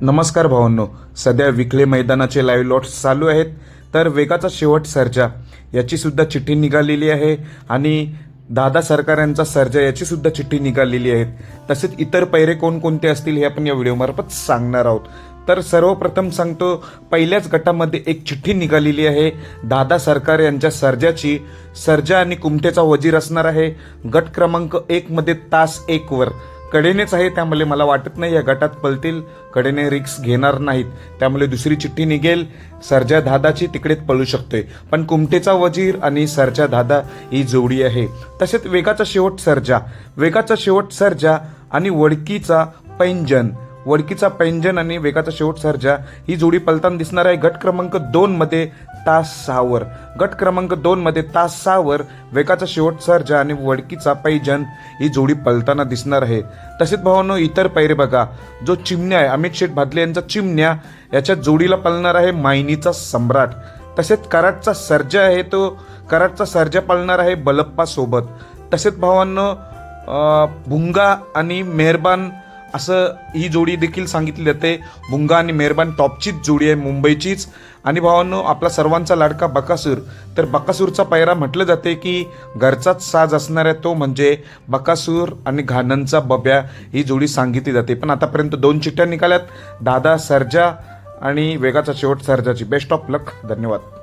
नमस्कार भावांनो, सध्या विखले मैदानाचे लाईव्ह लॉट्स चालू आहेत. तर वेगाचा शेवट सर्जा याची सुद्धा चिठ्ठी निघालेली आहे आणि दादा सरकार यांचा सर्जा याची सुद्धा चिठ्ठी निघालेली आहे. तसेच इतर पैरे कोणकोणते असतील हे आपण या व्हिडिओमार्फत सांगणार आहोत. तर सर्वप्रथम सांगतो, पहिल्याच गटामध्ये एक चिठ्ठी निघालेली आहे दादा सरकार यांच्या सर्जाची. सर्जा आणि कुमठेचा वजीर असणार आहे. गट क्रमांक 1 मध्ये तास 1 वर कडेनेच आहे, त्यामुळे मला वाटत नाही या गटात पळतील. कडेने रिक्स घेणार नाहीत, त्यामुळे दुसरी चिठ्ठी निघेल सर्जा दादाची, तिकडेच पळू शकते. पण कुमठेचा वजीर आणि सर्जा दादा ही जोडी आहे. तसेच वेगाचा शेवट सर्जा, वेगाचा शेवट सर्जा आणि वडकीचा पैंजन, वडकीचा पैंजन आणि वेगाचा शेवट सर्जा ही जोडी पलताना दिसणार आहे. गट क्रमांक 2 मध्ये तास 6 वर, गट क्रमांक 2 मध्ये तास 6 वर वेगाचा शेवट सर्जा आणि वडकीचा पैंजन ही जोडी पलताना दिसणार आहे. तसेच भावांनो, इतर पैरे बघा. जो चिमण्या आहे, अमित शेठ भादले यांचा चिमण्या, याच्या जोडीला पळणार आहे मायनीचा सम्राट. तसेच कराडचा सर्जा आहे, तो कराडचा सर्जा पळणार आहे बलप्पा सोबत. तसेच भावांनो, भुंगा आणि मेहरबान असं ही जोडी देखील सांगितली जाते. भुंगा आणि मेहरबान टॉपचीच जोडी आहे, मुंबईचीच. आणि भावांनो, आपला सर्वांचा लाडका बकासूर, तर बकासूरचा पैरा म्हटलं जाते की घरचाच साज असणार आहे, तो म्हणजे बकासूर आणि घाणनचा बब्या ही जोडी सांगितली जाते. पण आतापर्यंत 2 चिठ्ठ्या निघाल्यात, दादा सर्जा आणि वेगाचा शेवट सर्जाची. बेस्ट ऑफ लक, धन्यवाद.